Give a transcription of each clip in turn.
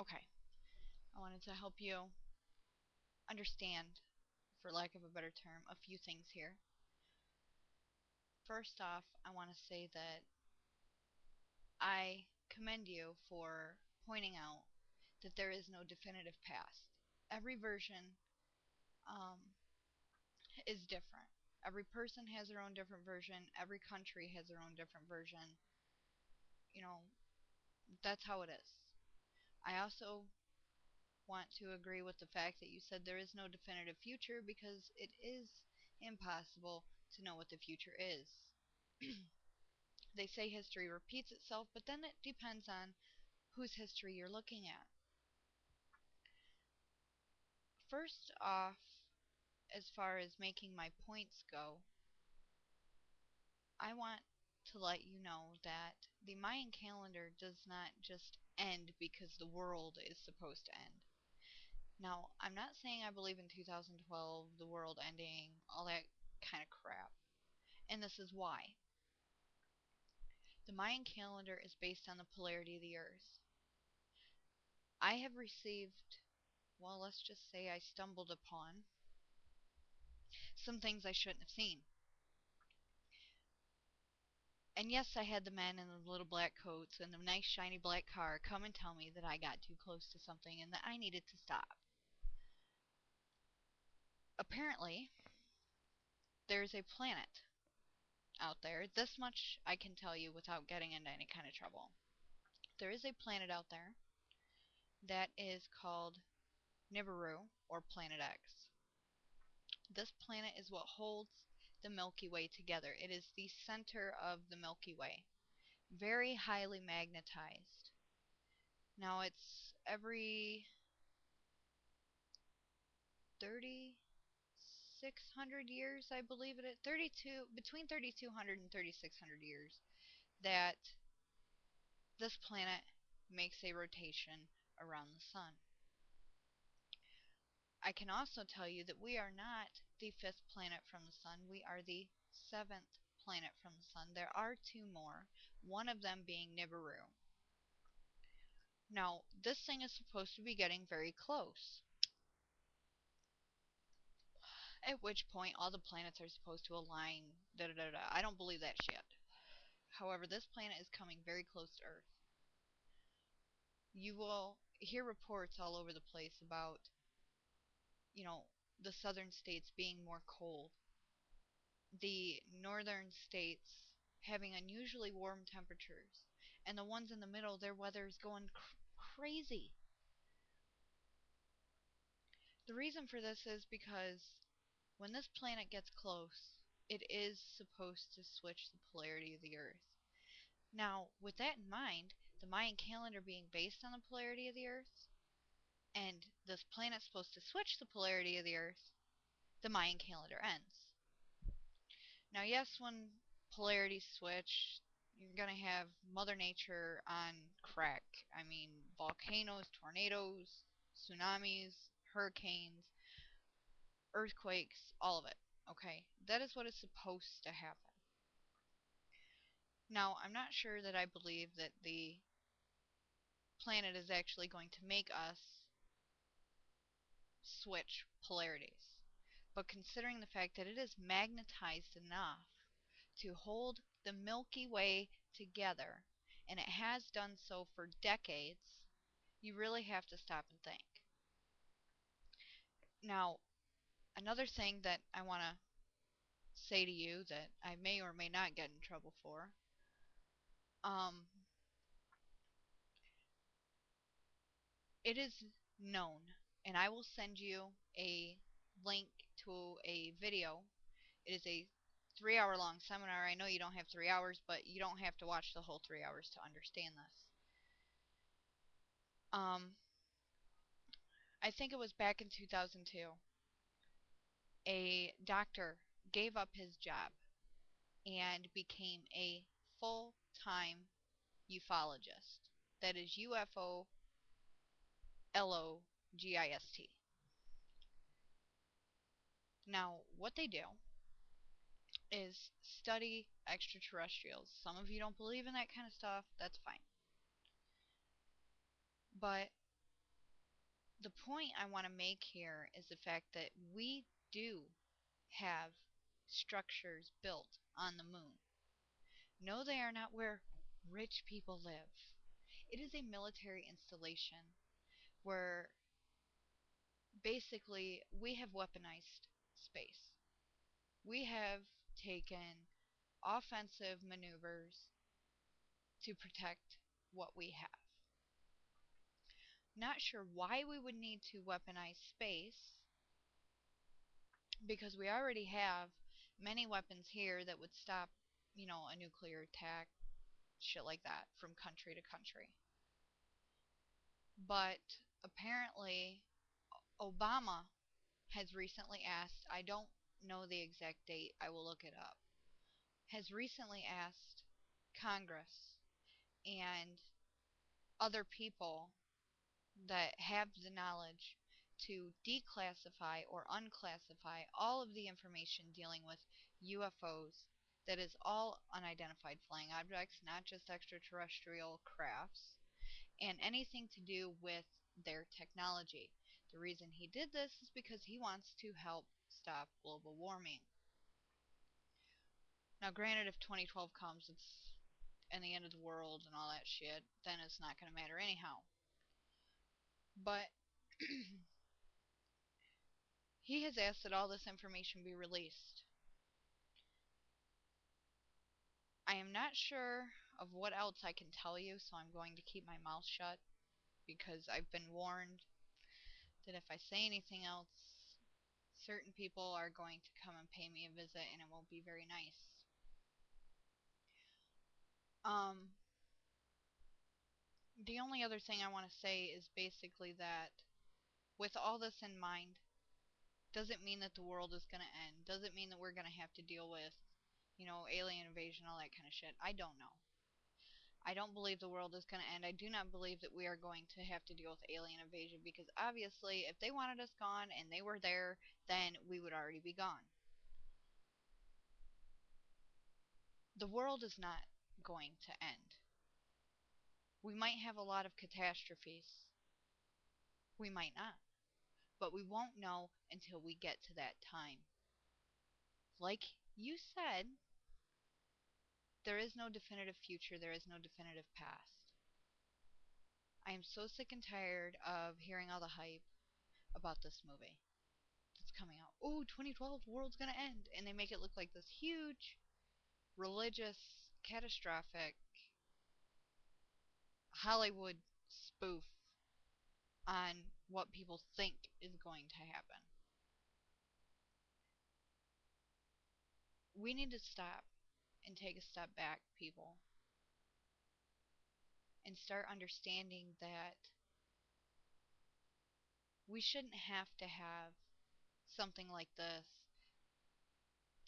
Okay, I wanted to help you understand, for lack of a better term, a few things here. First off, I want to say that I commend you for pointing out that there is no definitive past. Every version um, is different. Every person has their own different version. Every country has their own different version. You know, that's how it is. I also want to agree with the fact that you said there is no definitive future because it is impossible to know what the future is. They say history repeats itself, but then it depends on whose history you're looking at. First off, as far as making my points go, I want to let you know that the Mayan calendar does not just end because the world is supposed to end. Now, I'm not saying I believe in 2012, the world ending, all that kind of crap. And this is why. The Mayan calendar is based on the polarity of the Earth. I have received, well, let's just say I stumbled upon some things I shouldn't have seen. And yes, I had the men in the little black coats and the nice shiny black car come and tell me that I got too close to something and that I needed to stop. Apparently, there's a planet out there. This much I can tell you without getting into any kind of trouble. There is a planet out there that is called Nibiru, or Planet X. This planet is what holds the Milky Way together. It is the center of the Milky Way. Very highly magnetized. Now it's every 3,600 years, I believe it is, 32, between 3,200 and 3,600 years, that this planet makes a rotation around the sun. I can also tell you that we are not the fifth planet from the sun. We are the seventh planet from the sun. There are two more, one of them being Nibiru. Now, this thing is supposed to be getting very close, at which point all the planets are supposed to align. Da da da da. I don't believe that shit. However, this planet is coming very close to Earth. You will hear reports all over the place about, you know, the southern states being more cold, the northern states having unusually warm temperatures, and the ones in the middle, their weather is going crazy. The reason for this is because when this planet gets close, it is supposed to switch the polarity of the Earth. Now, with that in mind, the Mayan calendar being based on the polarity of the Earth, and this planet's supposed to switch the polarity of the Earth, the Mayan calendar ends. Now, yes, when polarities switch, you're going to have Mother Nature on crack. I mean, volcanoes, tornadoes, tsunamis, hurricanes, earthquakes, all of it. Okay? That is what is supposed to happen. Now, I'm not sure that I believe that the planet is actually going to make us switch polarities. But considering the fact that it is magnetized enough to hold the Milky Way together, and it has done so for decades, you really have to stop and think. Now, another thing that I want to say to you that I may or may not get in trouble for, um, it is known, and I will send you a link to a video. It is a 3 hour long seminar. I know you don't have 3 hours, but you don't have to watch the whole 3 hours to understand this. Um, I think it was back in 2002. A doctor gave up his job and became a full-time ufologist. That is UFOLOGIST. Now, what they do is study extraterrestrials. Some of you don't believe in that kind of stuff, that's fine. But The point I want to make here is the fact that we do have structures built on the moon. No, they are not where rich people live. It is a military installation where basically we have weaponized space. We have taken offensive maneuvers to protect what we have. Not sure why we would need to weaponize space because we already have many weapons here that would stop, a nuclear attack, shit like that, from country to country. But apparently, Obama has recently asked, I don't know the exact date, I will look it up, has recently asked Congress and other people that have the knowledge to declassify or unclassify all of the information dealing with UFOs that is all unidentified flying objects, not just extraterrestrial crafts, and anything to do with their technology. The reason he did this is because he wants to help stop global warming. Now, granted, if 2012 comes, it's and the end of the world and all that shit, then it's not going to matter anyhow. But he has asked that all this information be released. I am not sure of what else I can tell you, so I'm going to keep my mouth shut because I've been warned that if I say anything else, certain people are going to come and pay me a visit and it won't be very nice. Um, the only other thing I want to say is basically that with all this in mind, doesn't mean that the world is going to end. Doesn't mean that we're going to have to deal with, alien invasion, all that kind of shit. I don't know. I don't believe the world is going to end. I do not believe that we are going to have to deal with alien invasion because obviously if they wanted us gone and they were there, then we would already be gone. The world is not going to end. We might have a lot of catastrophes. We might not. But we won't know until we get to that time. Like you said, there is no definitive future, there is no definitive past. I am so sick and tired of hearing all the hype about this movie that's coming out. Oh, 2012, the world's gonna end. And they make it look like this huge, religious, catastrophic Hollywood spoof on what people think is going to happen. We need to stop and take a step back, people, and start understanding that we shouldn't have to have something like this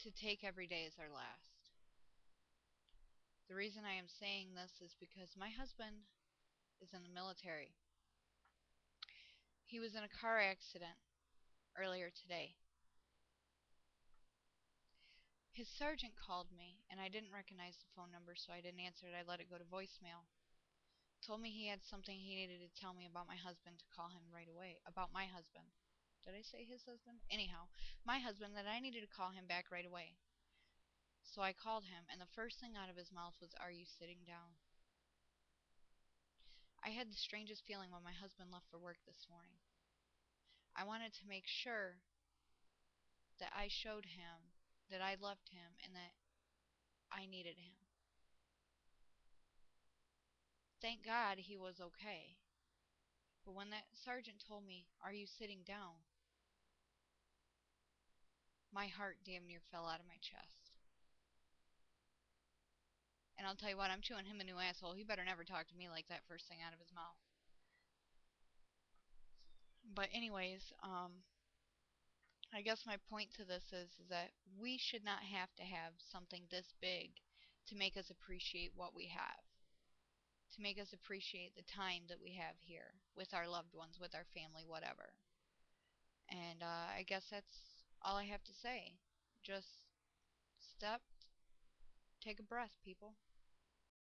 to take every day as our last. The reason I am saying this is because my husband is in the military. He was in a car accident earlier today. His sergeant called me, and I didn't recognize the phone number, so I didn't answer it. I let it go to voicemail. Told me he had something he needed to tell me about my husband to call him right away. About my husband. Did I say his husband? Anyhow, my husband, that I needed to call him back right away. So I called him, and the first thing out of his mouth was, "Are you sitting down?" I had the strangest feeling when my husband left for work this morning. I wanted to make sure that I showed him that I loved him and that I needed him. Thank God he was okay. But when that sergeant told me, "Are you sitting down?" my heart damn near fell out of my chest. And I'll tell you what, I'm chewing him a new asshole. He better never talk to me like that first thing out of his mouth. But anyways, I guess my point to this is that we should not have to have something this big to make us appreciate what we have. To make us appreciate the time that we have here with our loved ones, with our family, whatever. And I guess that's all I have to say. Just step, take a breath, people.